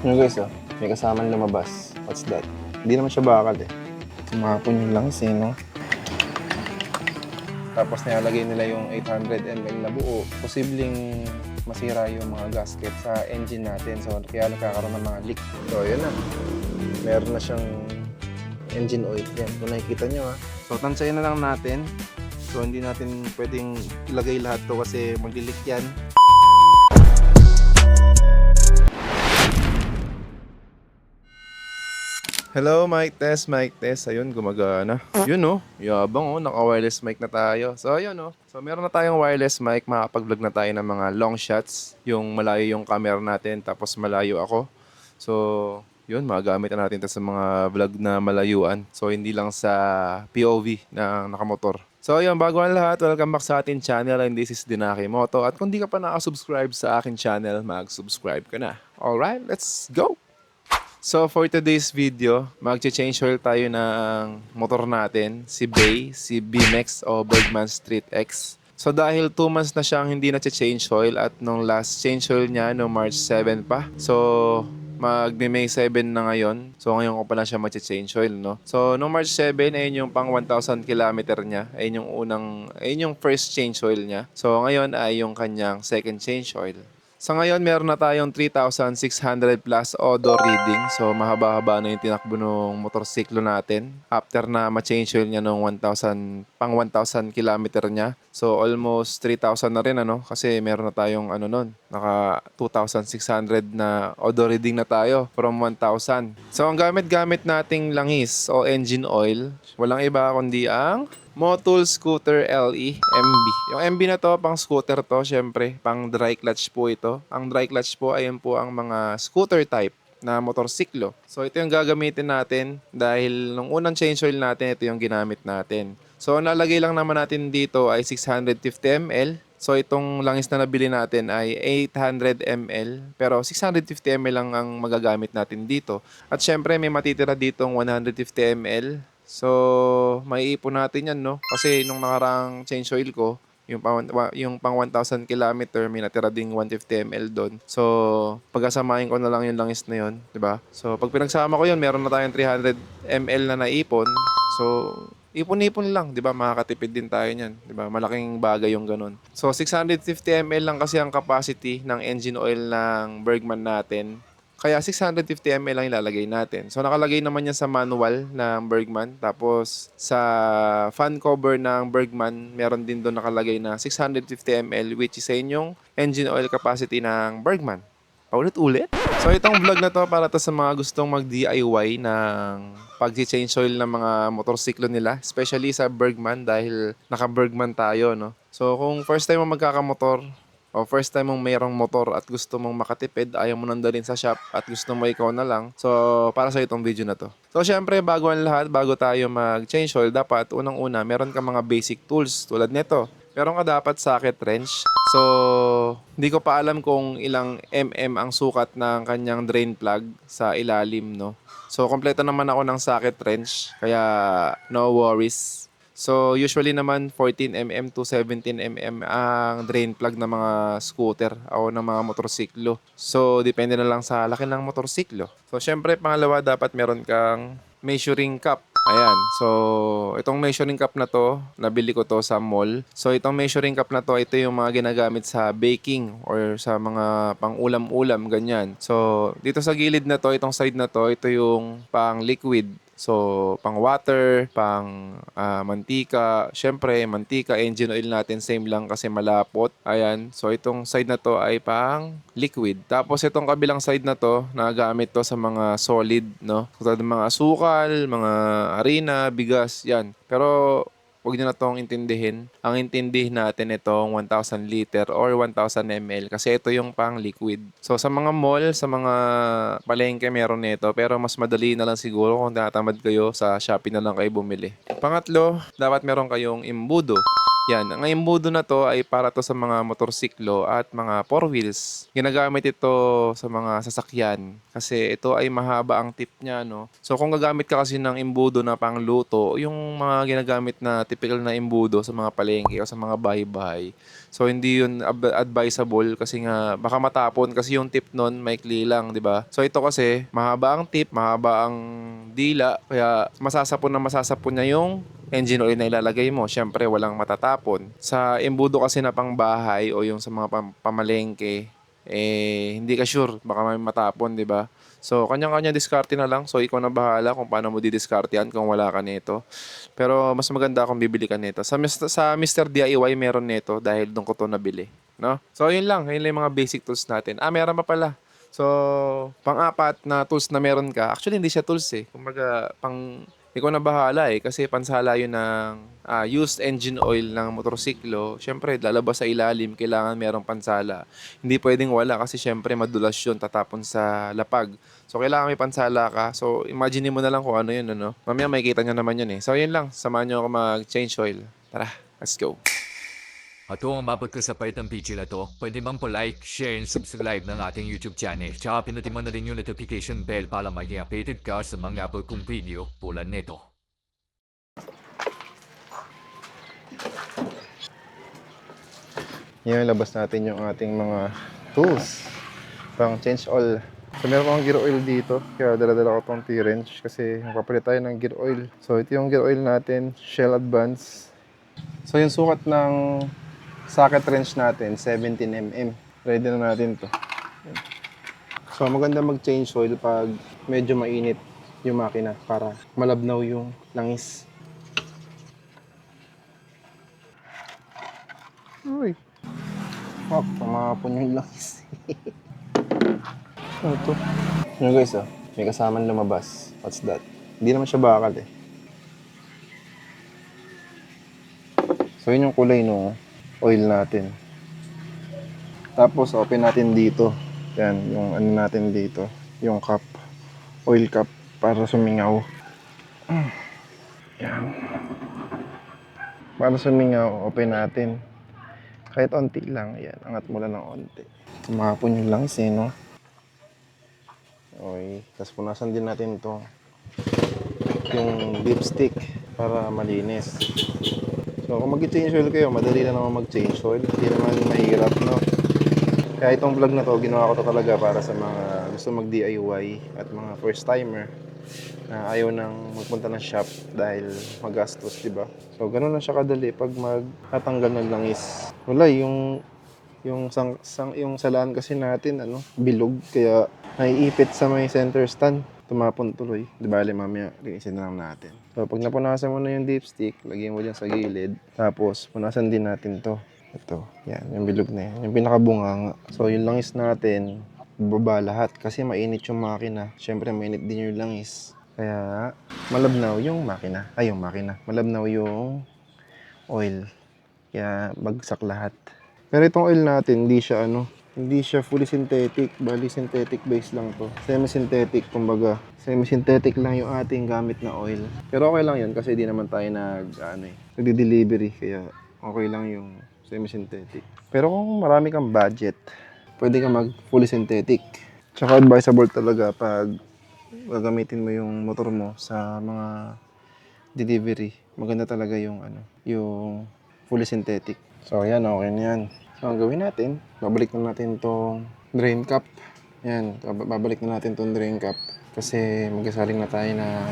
Yun guys, may kasamang lumabas. What's that? Hindi naman siya bakal eh. Tumapon yung langis eh, no? Tapos nilalagay nila yung 800 ml na buo. Posibleng masira yung mga gasket sa engine natin. So, kaya nagkakaroon ng mga leak. So, yun na. Meron na siyang engine oil. Yan, kung nakikita nyo So, tansyahin na lang natin. So, hindi natin pwedeng ilagay lahat to kasi mag-leak yan. Hello, mic test, mic test. Ayun, gumagana. Yun yabang naka-wireless mic na tayo. So ayun So meron na tayong wireless mic, makakapag-vlog na tayo ng mga long shots. Yung malayo yung camera natin, tapos malayo ako. So yun, magagamit na natin ito sa mga vlog na malayuan. So hindi lang sa POV na nakamotor. So ayun, bago ang lahat, welcome back sa ating channel and this is Dinaki Moto. At kung di ka pa nakasubscribe sa akin channel, mag-subscribe ka na. Alright, let's go! So for today's video, magche-change oil tayo ng motor natin, si Bay, si BMX o Bergman Street X. So dahil 2 months na siyang hindi na-change oil at nung last change oil niya no March 7 pa. So mag-May 7 na ngayon. So ngayon ko pa lang siya mag-change oil, no. So no March 7 ayun yung pang 1,000 kilometer niya. Ayun yung first change oil niya. So ngayon ay yung kanyang second change oil. Sa ngayon, meron na tayong 3,600 plus odo reading. So, mahaba-haba na yung tinakbo ng motorsiklo natin. After na ma-change oil niya nung 1,000, pang 1,000 kilometer niya. So, almost 3,000 na rin, Kasi meron na tayong, naka 2,600 na odo reading na tayo from 1,000. So, ang gamit-gamit nating langis o engine oil, walang iba kundi ang Motul Scooter LE MB. Yung MB na to, pang scooter to, syempre, pang dry clutch po ito. Ang dry clutch po, ayun po ang mga scooter type na motorsiklo. So ito yung gagamitin natin dahil nung unang change oil natin, ito yung ginamit natin. So nalagay lang naman natin dito ay 650 ml. So itong langis na nabili natin ay 800 ml. Pero 650 ml lang ang magagamit natin dito. At syempre may matitira ditong 150 ml. So, maiipon natin yan, Kasi nung nakarang change oil ko, yung pang 1,000 kilometer, may natira ding 150 ml doon. So, pagkasamahin ko na lang yung langis na yun, di ba? So, pag pinagsama ko yun, meron na tayong 300 ml na naipon. So, ipon-ipon lang, di ba? Makakatipid din tayo niyan, di ba? Malaking bagay yung ganun. So, 650 ml lang kasi ang capacity ng engine oil ng Bergman natin. Kaya 650 ml lang ilalagay natin. So nakalagay naman yan sa manual ng Bergman. Tapos sa fan cover ng Bergman, meron din doon nakalagay na 650 ml which is sa inyong engine oil capacity ng Bergman. Paulit-ulit. So itong vlog na to para to sa mga gustong mag-DIY ng pag-change oil ng mga motorsiklo nila. Especially sa Bergman dahil naka-Bergman tayo, So kung first time mo magkakamotor, o first time mong mayroong motor at gusto mong makatipid, ayaw mo nang dalhin sa shop at gusto mo ikaw na lang. So, para sa itong video na to. So, syempre, bago ang lahat, bago tayo mag-change oil, dapat unang-una, meron ka mga basic tools tulad nito. Meron ka dapat socket wrench. So, hindi ko pa alam kung ilang ang sukat ng kanyang drain plug sa ilalim, So, kompleto naman ako ng socket wrench, kaya no worries. So, usually naman 14mm to 17mm ang drain plug ng mga scooter o ng mga motorsiklo. So, depende na lang sa laki ng motorsiklo. So, syempre, pangalawa, dapat meron kang measuring cup. Ayan. So, itong measuring cup na to, nabili ko to sa mall. So, itong measuring cup na to, ito yung mga ginagamit sa baking or sa mga pang-ulam-ulam, ganyan. So, dito sa gilid na to, itong side na to, ito yung pang liquid. So, pang water, pang mantika. Syempre, mantika, engine oil natin, same lang kasi malapot. Ayan. So, itong side na to ay pang liquid. Tapos, itong kabilang side na to, nagamit to sa mga solid, So, mga asukal, mga harina, bigas, yan. Pero, huwag nyo na itong intindihin. Ang intindihin natin itong 1,000 liter or 1,000 ml kasi ito yung pang liquid. So sa mga mall, sa mga palengke meron nito pero mas madali na lang siguro kung tinatamad kayo sa Shopee na lang kayo bumili. Pangatlo, dapat meron kayong imbudo. Yan, ang embudo na to ay para to sa mga motorsiklo at mga four wheels. Ginagamit ito sa mga sasakyan kasi ito ay mahaba ang tip niya, no? So kung gagamit ka kasi ng embudo na pangluto, yung mga ginagamit na typical na embudo sa mga palengke o sa mga bahay-bahay. So hindi yun advisable kasi nga baka matapon kasi yung tip nun maikli lang, di ba? So ito kasi mahaba ang tip, mahaba ang dila, kaya masasapon niya yung engine oil na ilalagay mo. Syempre, walang matatapon. Sa embudo kasi na pangbahay o yung sa mga pamalengke, hindi ka sure. Baka may matapon, di ba? So, kanya-kanya diskarte na lang. So, ikaw na bahala kung paano mo didiskartehan kung wala ka nito. Pero, mas maganda kung bibili ka nito. Sa Mr. DIY, meron nito dahil doon ko to nabili. No? So, yun lang. Yun lang yung mga basic tools natin. Meron pa pala. So, pang-apat na tools na meron ka. Actually, hindi siya tools eh. Kumbaga, ikaw na bahala eh. Kasi pansala yun ng used engine oil ng motorsiklo. Siyempre, lalabas sa ilalim, kailangan merong pansala. Hindi pwedeng wala kasi siyempre madulas yun, tatapon sa lapag. So, kailangan may pansala ka. So, imagine mo na lang kung ano yun, ano. Mamaya makikita nyo naman yun eh. So, yun lang. Samahan nyo ako mag-change oil. Tara, let's go. At kung umabot ka sa part ng video na to, pwede bang po-like, share, and subscribe ng ating YouTube channel. Tsaka pinutin mo na rin yung notification bell para maging updated ka sa mga upload kong video tulad nito. Ngayon, labas natin yung ating mga tools pang change oil. So, meron akong gear oil dito. Kaya dala-dala ko tong T-wrench kasi magpapalit tayo ng gear oil. So, ito yung gear oil natin, Shell Advance. So, yung sukat ng socket wrench natin, 17mm. Ready na natin to. So, maganda mag-change oil pag medyo mainit yung makina para malabnaw yung langis. Uy! Fuck, pumapon yung langis. Ano to? Ano guys, may kasamang lumabas. What's that? Hindi naman siya bakal eh. So, yun yung kulay ng oil natin. Tapos, open natin dito. Yan, yung ano natin dito. Yung cup. Oil cup para sumingaw. Yan. Para sumingaw, open natin. Kahit onti lang. Yan, angat mo lang ng onti. Kumapon yung langis eh, no? Okay. Tapos punasan din natin to yung dipstick para malinis. So, kung mag-change oil kayo, madali na naman mag-change oil. Hindi naman mahirap, no? Kaya itong vlog na to, ginawa ko to talaga para sa mga gusto mag-DIY at mga first-timer na ayaw nang magpunta ng shop dahil magastos, diba? So, ganun na siya kadali pag magtatanggal ng langis. Wala, yung salaan kasi natin, bilog, kaya naiipit sa may center stand. Tumapon tuloy. Di bale, mamaya, linisin na lang natin. So, pag napunasan mo na yung dipstick, lagyan mo dyan sa gilid. Tapos, punasan din natin to. Ito, yan, yung bilog na yan. Yung pinakabunganga. So, yung langis natin, baba lahat. Kasi mainit yung makina. Siyempre, mainit din yung langis. Kaya, malabnaw yung makina. Ay, yung makina. Malabnaw yung oil. Kaya, bagsak lahat. Pero itong oil natin, hindi siya fully synthetic, bali synthetic base lang to. Semi-synthetic, kumbaga. Semi-synthetic lang yung ating gamit na oil. Pero okay lang yun kasi di naman tayo nagdi-delivery. Kaya okay lang yung semi-synthetic. Pero kung marami kang budget, pwede ka mag fully synthetic. Tsaka advisable talaga pag gagamitin mo yung motor mo sa mga delivery. Maganda talaga yung fully synthetic. So yan, okay na yan. So, ang gawin natin, babalik na natin itong drain cap. Yan, babalik na natin itong drain cap kasi magsasaling na tayo ng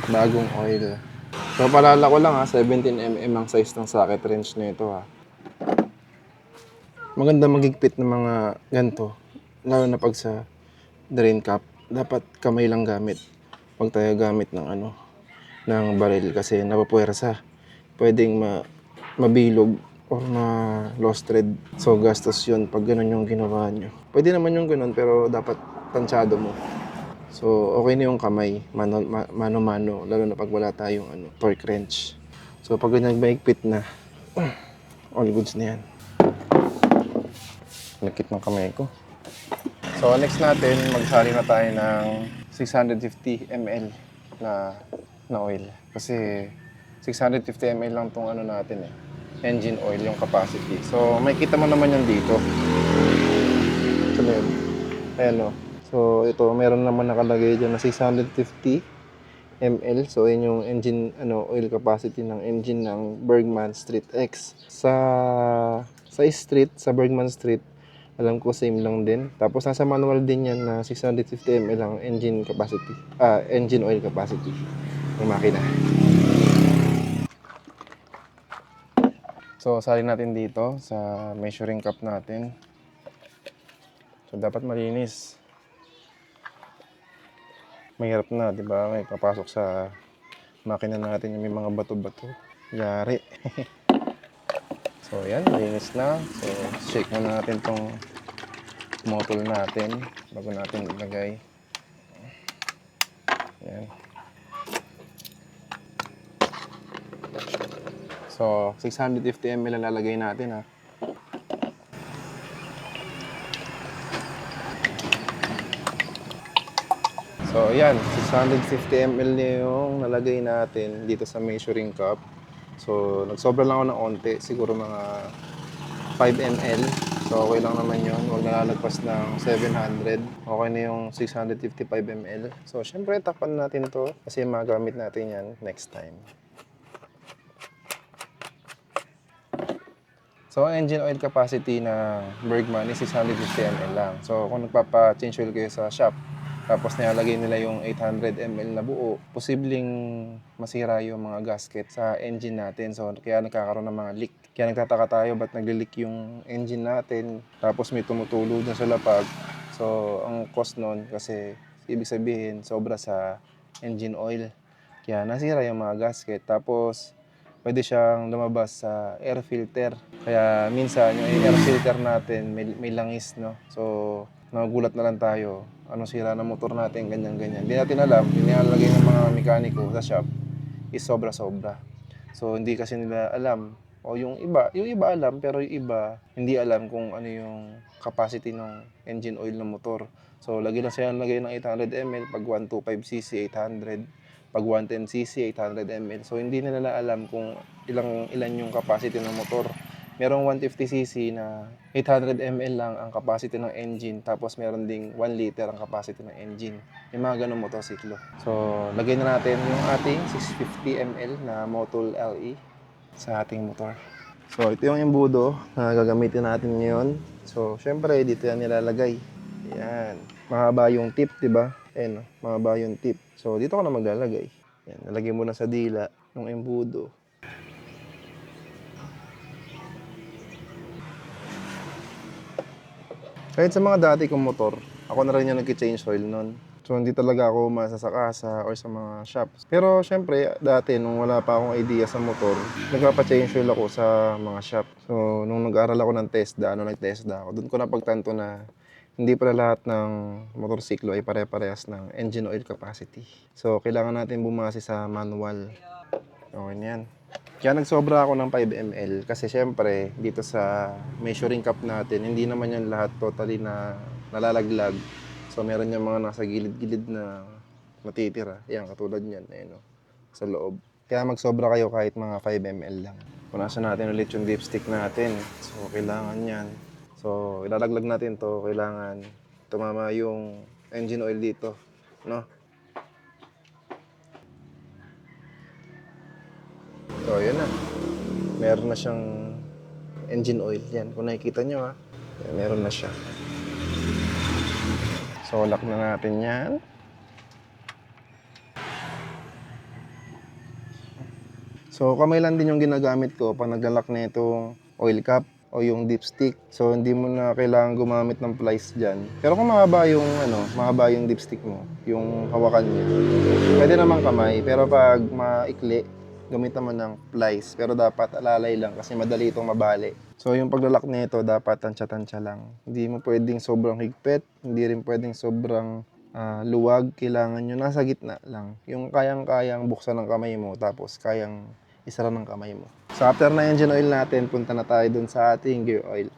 bagong oil. So, paalala ko lang 17mm ang size ng socket wrench na ito Maganda magigpit ng mga ganito, lalo na pag sa drain cap. Dapat kamay lang gamit. Huwag tayo gamit ng baril kasi napapuwersa. Pwedeng mabilog or lost thread. So, gastos yun pag ganun yung ginawa nyo. Pwede naman yung ganun, pero dapat tansyado mo. So, okay na yung kamay, mano-mano, lalo na pag wala tayong torque wrench. So, pag ganyan maigpit na, all goods na yan. Nakit ng kamay ko. So, next natin, magsali na tayo ng 650 ml na oil. Kasi 650 ml lang tong natin engine oil, yung capacity. So, makikita mo naman yan dito. So, yun. Ayan o. So, ito, meron naman nakalagay dyan na 650 ml. So, yun yung engine, oil capacity ng engine ng Bergman Street X. Sa Bergman Street, alam ko same lang din. Tapos, nasa manual din yan na 650 ml ang engine capacity. Engine oil capacity ng makina. So, salin natin dito sa measuring cup natin. So, dapat malinis. Mahirap na, di ba? May papasok sa makina natin yung may mga bato-bato. Yari. So, yan. Malinis na. So, shake na natin tong motor natin bago natin ilagay. Yan. So, 650 ml ang lalagay natin, ha. So, ayan, 650 ml na yung nalagay natin dito sa measuring cup. So, nagsobra lang ako ng onte, siguro mga 5 ml. So, okay lang naman yun. Huwag nalalagpas ng 700. Okay na yung 655 ml. So, syempre, takpan natin to kasi magamit natin yan next time. So, ang engine oil capacity ng Bergman is 650 ml lang. So, kung nagpapa-change oil kayo sa shop, tapos nilalagay nila yung 800 ml na buo, posibleng masira yung mga gasket sa engine natin. So, kaya nagkakaroon ng mga leak. Kaya nagtataka tayo, ba't nagli-leak yung engine natin? Tapos may tumutulo dun sa lapag. So, ang cost nun, kasi ibig sabihin, sobra sa engine oil. Kaya nasira yung mga gasket. Tapos, pwede siyang lumabas sa air filter. Kaya minsan, yung air filter natin, may langis, no? So, nagugulat na lang tayo. Ano sira ng motor natin, ganyan-ganyan. Hindi natin alam, yung nilalagay ng mga mekaniko sa shop is sobra-sobra. So, hindi kasi nila alam. O yung iba alam, pero yung iba, hindi alam kung ano yung capacity ng engine oil ng motor. So, lagi lang siya lagay ng 800 ml, pag 125cc, 800. Pag 110cc, 800 ml. So, hindi nila alam kung ilan yung capacity ng motor. Merong 150cc na 800 ml lang ang capacity ng engine. Tapos, meron ding 1 liter ang capacity ng engine. Yung mga ganong motosiklo. So, lagay na natin yung ating 650 ml na Motul LE sa ating motor. So, ito yung embudo na gagamitin natin ngayon. So, syempre, dito yan nilalagay. Yan. Mahaba yung tip, di ba? Ayan, mahaba yung tip. So, dito ka na maglalagay. Yan, nalagay mo na sa dila ng embudo. Kahit sa mga dati kong motor, ako na rin yung nag-change oil nun. So, hindi talaga ako masasakasa or sa mga shops. Pero, syempre, dati, nung wala pa akong idea sa motor, nagpapa-change oil ako sa mga shop. So, nung nag-aaral ako ng TESDA, nag-TESDA ako, doon ko napagtanto na hindi pala lahat ng motorsiklo ay pare-parehas ng engine oil capacity. So, kailangan natin bumase sa manual. Okay yan. Kaya nagsobra ako ng 5 ml kasi syempre dito sa measuring cup natin, hindi naman yan lahat totally na nalalaglag. So meron yung mga nasa gilid-gilid na natitira. Yan, katulad yan, ayun, sa loob. Kaya magsobra kayo kahit mga 5 ml lang. Punasan natin ulit yung dipstick natin. So kailangan yan. So ilalaglag natin to, kailangan tumama yung engine oil dito, no? So, yun na. Meron na siyang engine oil. Yan, kung nakikita nyo, ha. Yan, meron na siya. So, lock na natin yan. So, kamay lang din yung ginagamit ko pag naglalak na itong oil cap o yung dipstick. So, hindi mo na kailangan gumamit ng plies dyan. Pero kung mahaba yung dipstick mo, yung hawakan niya, pwede naman kamay. Pero pag maikli, gamit naman ng plies. Pero dapat alalay lang kasi madali itong mabali. So, yung paglalak nito dapat tansya-tansya lang. Hindi mo pwedeng sobrang higpit, hindi rin pwedeng sobrang luwag. Kailangan nyo nasa gitna lang. Yung kayang-kayang buksan ng kamay mo, tapos kayang isara ng kamay mo. So, after na engine oil natin, punta na tayo dun sa ating gear oil.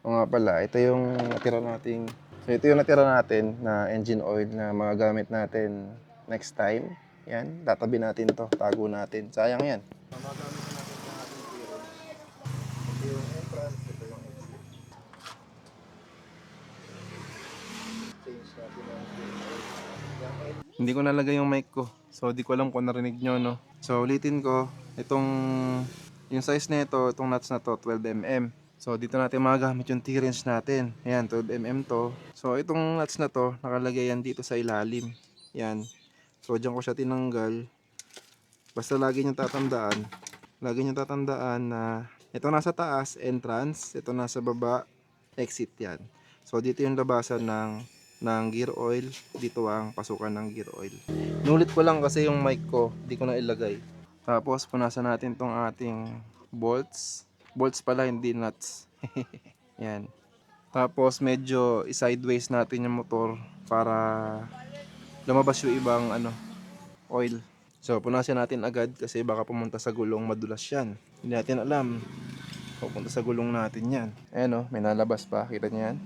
O nga pala, ito yung natira natin na engine oil na magagamit natin next time. Yan, tatabi natin to, tago natin. Sayang yan. Magagamit natin sa ating gear oil. Hindi ko nalagay yung mic ko. So, di ko alam kung narinig nyo, no? So, ulitin ko. Yung size na ito, itong nuts na to, 12mm. So, dito natin magagamit yung T-wrench natin. Ayan, 12mm to. So, itong nuts na to, nakalagay yan dito sa ilalim. Yan. So, dyan ko siya tinanggal. Basta lagi nyo tatandaan na ito nasa taas, entrance. Ito nasa baba, exit yan. So, dito yung labasan ng gear oil. Dito ang pasukan ng gear oil. Nulit ko lang kasi yung mic ko, di ko na ilagay. Tapos, punasan natin tong ating bolts. Bolts pala, hindi nuts. Yan. Tapos, medyo sideways natin yung motor para lumabas yung ibang oil. So, punasan natin agad kasi baka pumunta sa gulong, madulas yan. Hindi natin alam. Pupunta sa gulong natin yan. Ayan may nalabas pa. Kita niyo yan?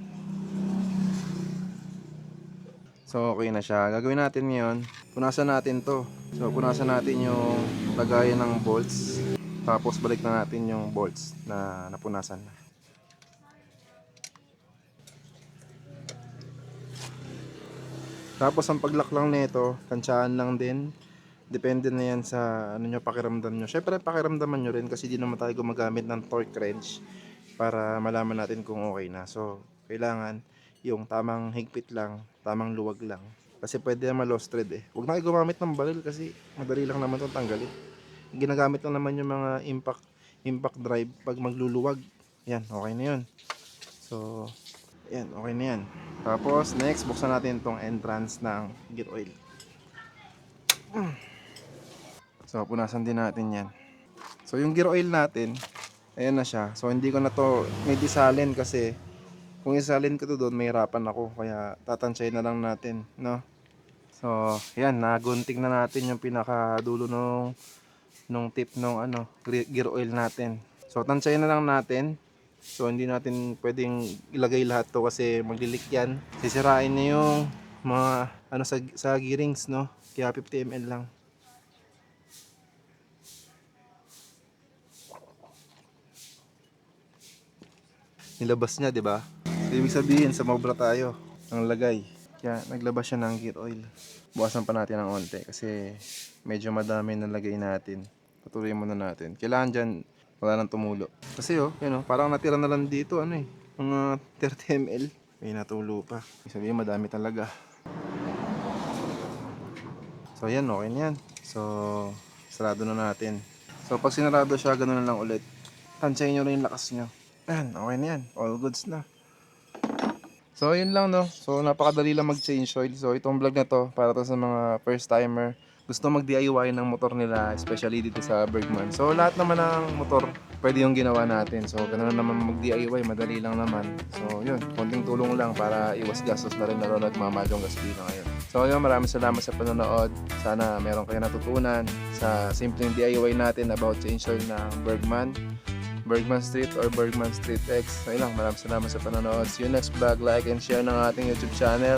So, okay na siya. Gagawin natin ngayon, punasan natin to. So, punasan natin yung lagayan ng bolts. Tapos, balik na natin yung bolts na napunasan na. Tapos, ang paglak lang nito, tansyahan lang din. Depende na yan sa pakiramdam nyo. Syempre, pakiramdaman nyo rin kasi di naman tayo gumagamit ng torque wrench para malaman natin kung okay na. So, kailangan yung tamang higpit lang, tamang luwag lang. Kasi pwede na ma-lost thread eh. Huwag na kayo gumamit ng baril kasi madali lang naman itong tanggalin. Ginagamit lang naman yung mga impact drive pag magluluwag. Yan, okay na yun. So, yan, okay na yan. Tapos, next, buksan natin itong entrance ng gear oil. So, punasan din natin yan. So, yung gear oil natin, ayan na siya. So, hindi ko na to may disalin kasi kung isalin ko to doon, may hirapan ako. Kaya, tatansyahin na lang natin, no? So, yan, nagunting na natin yung pinakadulo nung tip nung gear oil natin. So, tansyahin na lang natin. So, hindi natin pwedeng ilagay lahat to kasi maglilik yan. Sisirain na yung mga sa gearings, no? Kaya 50 ml lang. Nilabas niya, 'di ba? So, ibig sabihin, sumobra tayo ng lagay. Kaya naglabas siya ng gear oil. Buwasan pa natin ng onte kasi medyo madami na lagay natin. Patuloy muna natin. Kailangan dyan, wala nang tumulo. Kasi parang natira na lang dito, mga 30 ml. May natulo pa. Ibig sabihin, madami talaga. So, yan, okay na yan. So, sarado na natin. So, pag sinarado siya, ganoon na lang ulit. Tansyahin nyo rin yung lakas nyo. Ayan, okay na yan. All goods na. So, yun lang, no? So, napakadali lang mag-change oil. So, itong vlog na to, para to sa mga first timer. Gusto mag-DIY ng motor nila, especially dito sa Bergman. So, lahat naman ng motor, pwede yung ginawa natin. So, ganoon naman mag-DIY, madali lang naman. So, yun, konting tulong lang para iwas gastos na rin lalo at mamahal yung gasolina ngayon. So, yun, maraming salamat sa panonood. Sana meron kayo natutunan sa simpleng DIY natin about change oil ng Bergman Street or Bergman Street X. So, yun lang, maraming salamat sa panonood. See you next vlog. Like and share ng ating YouTube channel.